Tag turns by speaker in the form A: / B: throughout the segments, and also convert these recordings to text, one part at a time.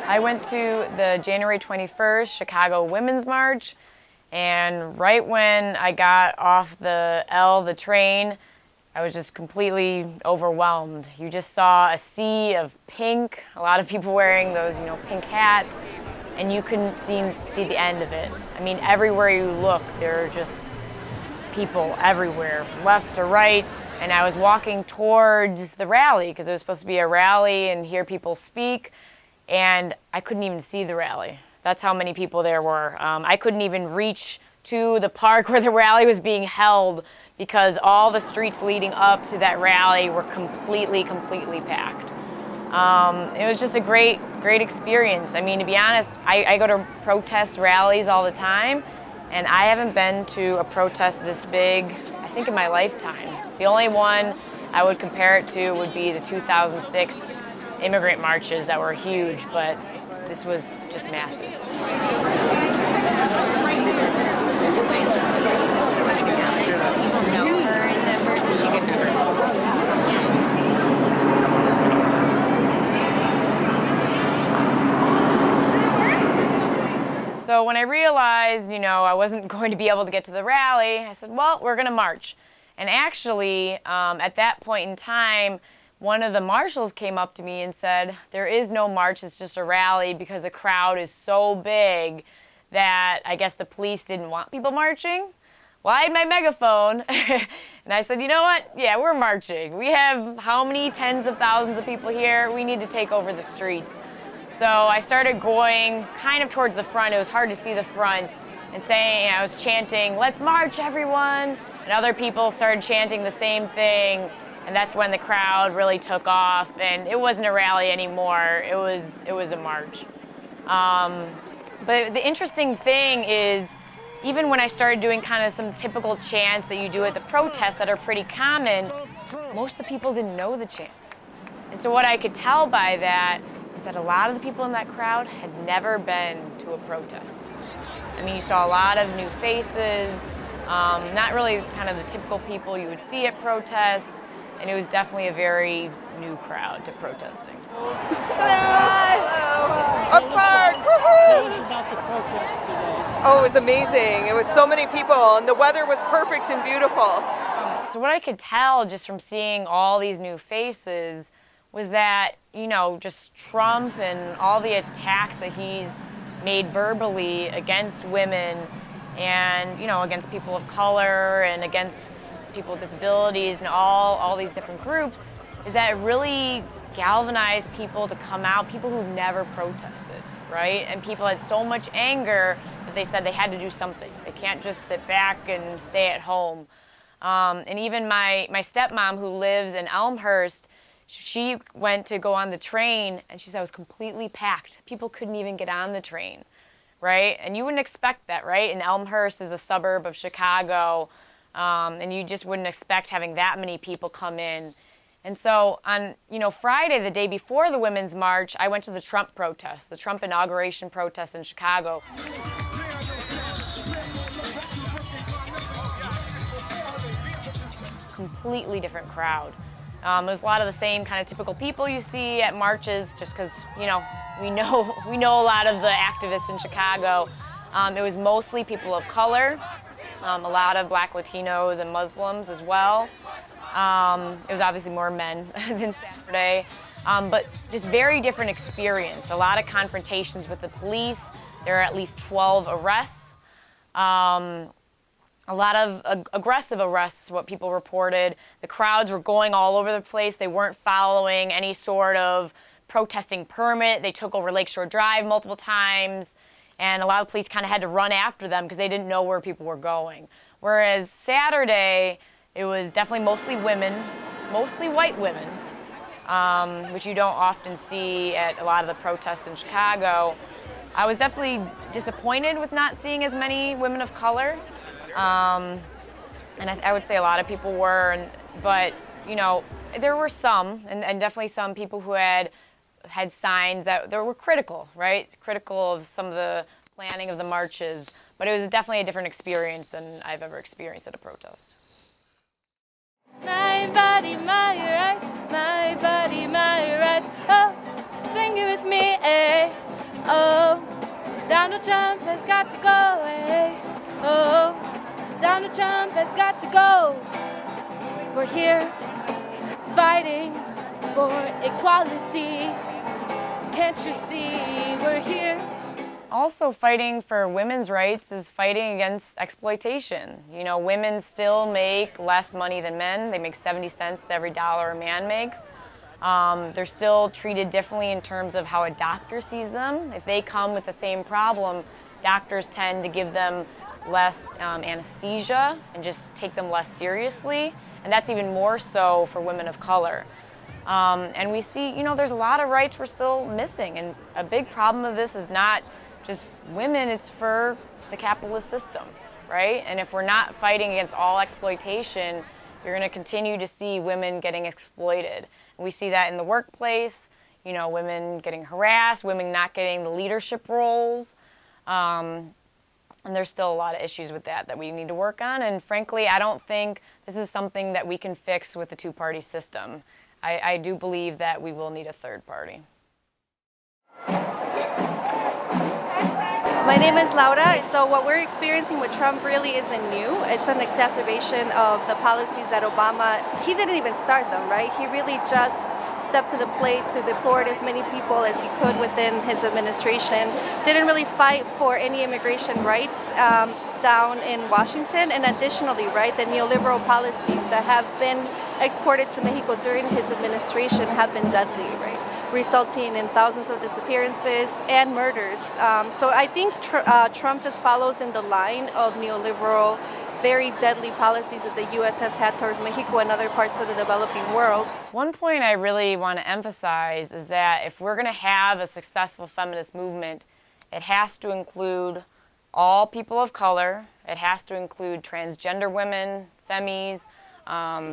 A: I went to the January 21st Chicago Women's March, and right when I got off the train, I was just completely overwhelmed. You just saw a sea of pink, a lot of people wearing those, pink hats, and you couldn't see the end of it. I mean, everywhere you look, there are just people everywhere, left to right, and I was walking towards the rally because it was supposed to be a rally and hear people speak, and I couldn't even see the rally. That's how many people there were. I couldn't even reach to the park where the rally was being held because all the streets leading up to that rally were completely packed. It was just a great experience. I mean, to be honest, I go to protest rallies all the time, and I haven't been to a protest this big, I think, in my lifetime. The only one I would compare it to would be the 2006 immigrant marches that were huge, but this was just massive. So when I realized, I wasn't going to be able to get to the rally, I said, well, we're going to march. And actually, at that point in time, one of the marshals came up to me and said, there is no march, it's just a rally because the crowd is so big that I guess the police didn't want people marching. Well, I had my megaphone, and I said, you know what? Yeah, we're marching. We have how many tens of thousands of people here? We need to take over the streets. So I started going kind of towards the front. It was hard to see the front, and I was chanting, let's march, everyone. And other people started chanting the same thing. And that's when the crowd really took off, and it wasn't a rally anymore. It was a march. But the interesting thing is, even when I started doing kind of some typical chants that you do at the protests that are pretty common, most of the people didn't know the chants. And so what I could tell by that is that a lot of the people in that crowd had never been to a protest. I mean, you saw a lot of new faces, not really kind of the typical people you would see at protests. And it was definitely a very new crowd to protesting.
B: Hello! Oak Park!
C: Tell us about the protest today.
B: Oh, it was amazing. It was so many people, and the weather was perfect and beautiful.
A: So what I could tell just from seeing all these new faces was that, just Trump and all the attacks that he's made verbally against women and, against people of color and against people with disabilities and all these different groups, is that it really galvanized people to come out, people who've never protested, right? And people had so much anger that they said they had to do something. They can't just sit back and stay at home. And even my stepmom, who lives in Elmhurst, she went to go on the train, and she said it was completely packed. People couldn't even get on the train, right? And you wouldn't expect that, right? And Elmhurst is a suburb of Chicago, and you just wouldn't expect having that many people come in. And so on, Friday, the day before the Women's March, I went to the Trump protest, the Trump inauguration protest in Chicago. Completely different crowd. There's a lot of the same kind of typical people you see at marches, just because, we know a lot of the activists in Chicago. It was mostly people of color. A lot of Black Latinos and Muslims as well. It was obviously more men than Saturday, but just very different experience. A lot of confrontations with the police. There are at least 12 arrests. A lot of aggressive arrests, what people reported. The crowds were going all over the place. They weren't following any sort of protesting permit. They took over Lakeshore Drive multiple times. And a lot of police kind of had to run after them because they didn't know where people were going. Whereas Saturday, it was definitely mostly women, mostly white women, which you don't often see at a lot of the protests in Chicago. I was definitely disappointed with not seeing as many women of color. And I would say a lot of people were, but there were some, and definitely some people who had signs that were critical, right? Critical of some of the planning of the marches, but it was definitely a different experience than I've ever experienced at a protest.
D: My body, my rights, my body, my rights. Oh, sing it with me, eh? Donald Trump has got to go away. Oh, Donald Trump has got to go. We're here fighting for equality. Can't you see we're here?
A: Also, fighting for women's rights is fighting against exploitation. You know, women still make less money than men. They make 70 cents to every dollar a man makes. They're still treated differently in terms of how a doctor sees them. If they come with the same problem, doctors tend to give them less anesthesia and just take them less seriously. And that's even more so for women of color. And we see, you know, there's a lot of rights we're still missing. And a big problem of this is not just women, it's for the capitalist system, right? And if we're not fighting against all exploitation, you're going to continue to see women getting exploited. And we see that in the workplace, you know, women getting harassed, women not getting the leadership roles. And there's still a lot of issues with that we need to work on. And frankly, I don't think this is something that we can fix with the two-party system. I do believe that we will need a third party.
E: My name is Laura. So what we're experiencing with Trump really isn't new. It's an exacerbation of the policies that Obama, he didn't even start them, right? He really just stepped to the plate to deport as many people as he could within his administration. Didn't really fight for any immigration rights down in Washington. And additionally, right, the neoliberal policies that have been exported to Mexico during his administration have been deadly, right? Resulting in thousands of disappearances and murders. So I think Trump just follows in the line of neoliberal, very deadly policies that the U.S. has had towards Mexico and other parts of the developing world.
A: One point I really want to emphasize is that if we're going to have a successful feminist movement, it has to include all people of color. It has to include transgender women, femmes,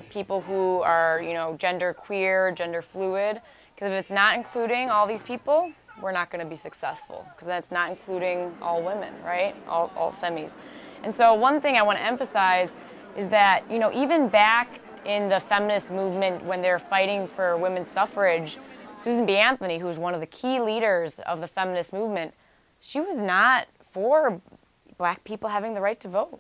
A: people who are, you know, gender queer, gender fluid. Because if it's not including all these people, we're not going to be successful. Because that's not including all women, right? All femmes. And so one thing I want to emphasize is that, you know, even back in the feminist movement when they're fighting for women's suffrage, Susan B. Anthony, who was one of the key leaders of the feminist movement, she was not for black people having the right to vote.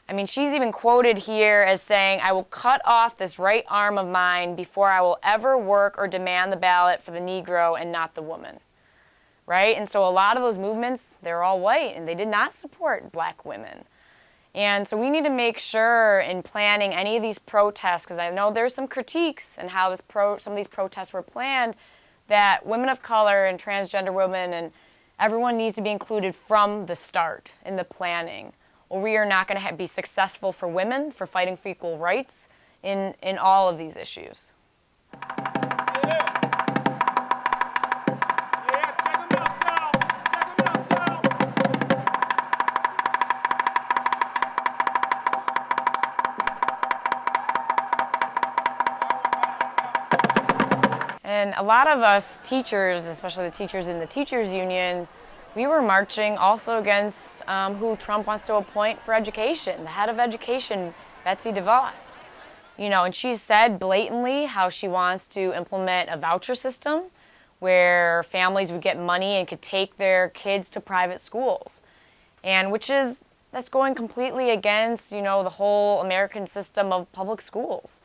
A: I mean, she's even quoted here as saying, "I will cut off this right arm of mine before I will ever work or demand the ballot for the Negro and not the woman." Right? And so a lot of those movements, they're all white, and they did not support black women. And so we need to make sure in planning any of these protests, because I know there's some critiques in how some of these protests were planned, that women of color and transgender women and everyone needs to be included from the start in the planning. Or we are not going to be successful for women, for fighting for equal rights in all of these issues. And a lot of us teachers, especially the teachers in the teachers union, we were marching also against who Trump wants to appoint for education, the head of education, Betsy DeVos. You know, and she said blatantly how she wants to implement a voucher system where families would get money and could take their kids to private schools. And that's going completely against, you know, the whole American system of public schools.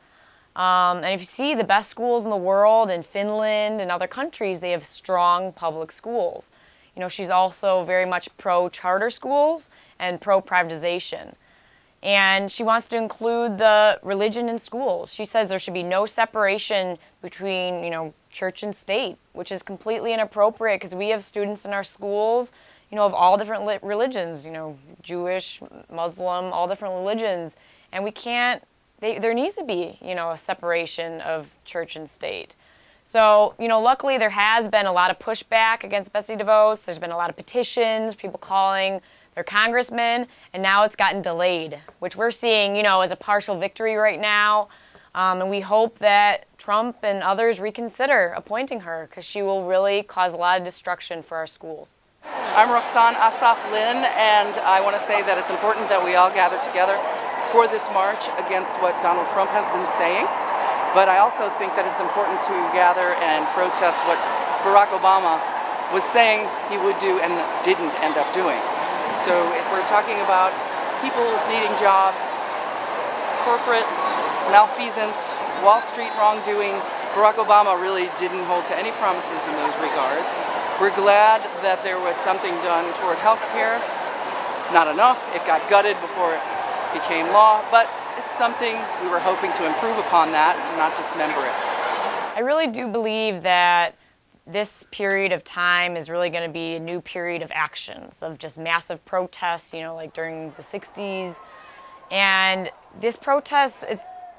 A: And if you see the best schools in the world in Finland and other countries, they have strong public schools. You know, she's also very much pro-charter schools and pro-privatization. And she wants to include the religion in schools. She says there should be no separation between, you know, church and state, which is completely inappropriate because we have students in our schools, you know, of all different religions, you know, Jewish, Muslim, all different religions. And we can't, there needs to be, you know, a separation of church and state. So, you know, luckily there has been a lot of pushback against Betsy DeVos. There's been a lot of petitions, people calling their congressmen, and now it's gotten delayed, which we're seeing, you know, as a partial victory right now. And we hope that Trump and others reconsider appointing her because she will really cause a lot of destruction for our schools.
F: I'm Roxanne Asaf Lin, and I want to say that it's important that we all gather together for this march against what Donald Trump has been saying. But I also think that it's important to gather and protest what Barack Obama was saying he would do and didn't end up doing. So if we're talking about people needing jobs, corporate malfeasance, Wall Street wrongdoing, Barack Obama really didn't hold to any promises in those regards. We're glad that there was something done toward health care. Not enough. It got gutted before it became law, but it's something we were hoping to improve upon that, not dismember it.
A: I really do believe that this period of time is really going to be a new period of actions, of just massive protests, you know, like during the 60s. And this protest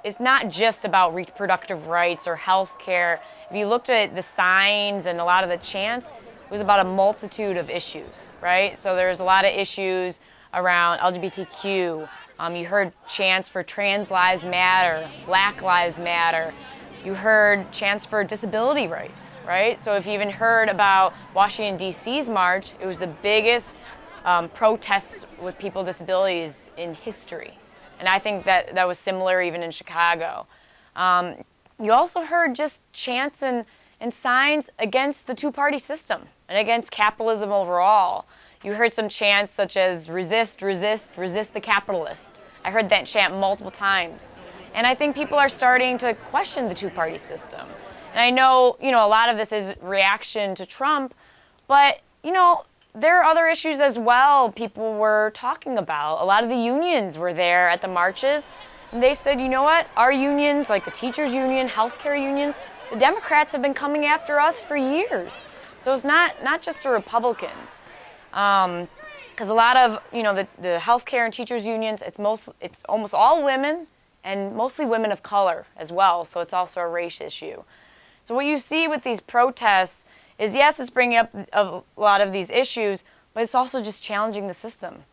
A: is not just about reproductive rights or health care. If you looked at the signs and a lot of the chants, it was about a multitude of issues, right? So there's a lot of issues around LGBTQ. You heard chants for trans lives matter, black lives matter. You heard chants for disability rights, right? So if you even heard about Washington, D.C.'s march, it was the biggest protests with people with disabilities in history. And I think that was similar even in Chicago. You also heard just chants and signs against the two-party system and against capitalism overall. You heard some chants such as resist, resist, resist the capitalist. I heard that chant multiple times. And I think people are starting to question the two-party system. And I know, a lot of this is reaction to Trump, but, there are other issues as well people were talking about. A lot of the unions were there at the marches, and they said, you know what, our unions, like the teachers union, healthcare unions, the Democrats have been coming after us for years. So it's not just the Republicans. Because a lot of, the healthcare and teachers unions, it's almost all women, and mostly women of color as well, so it's also a race issue. So what you see with these protests is, yes, it's bringing up a lot of these issues, but it's also just challenging the system.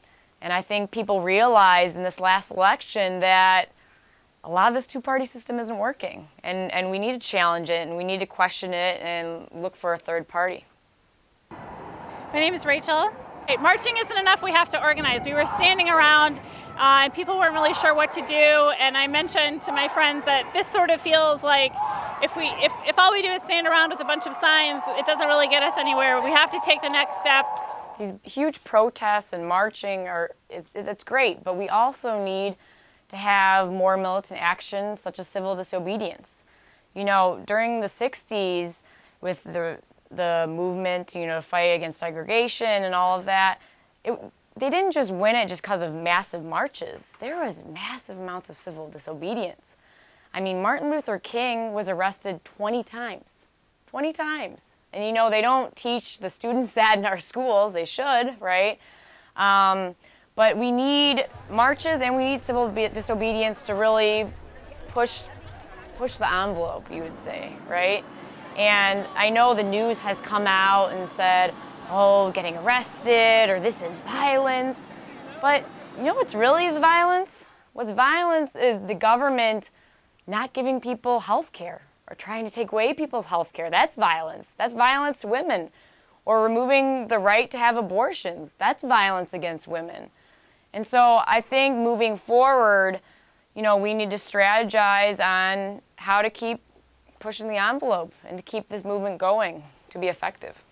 A: And I think people realized in this last election that a lot of this two-party system isn't working, and we need to challenge it, and we need to question it and look for a third party.
G: My name is Rachel. Marching isn't enough, we have to organize. We were standing around and people weren't really sure what to do, and I mentioned to my friends that this sort of feels like if all we do is stand around with a bunch of signs, it doesn't really get us anywhere. We have to take the next steps.
A: These huge protests and marching that's great, but we also need to have more militant actions such as civil disobedience. During the 60s with the movement, to fight against segregation and all of that, they didn't just win it just because of massive marches. There was massive amounts of civil disobedience. I mean, Martin Luther King was arrested 20 times. 20 times. And they don't teach the students that in our schools. They should, right? But we need marches and we need civil disobedience to really push the envelope, you would say, right? And I know the news has come out and said, oh, getting arrested, or this is violence. But what's really the violence? What's violence is the government not giving people health care or trying to take away people's health care. That's violence. That's violence to women. Or removing the right to have abortions. That's violence against women. And so I think moving forward, we need to strategize on how to keep pushing the envelope and to keep this movement going to be effective.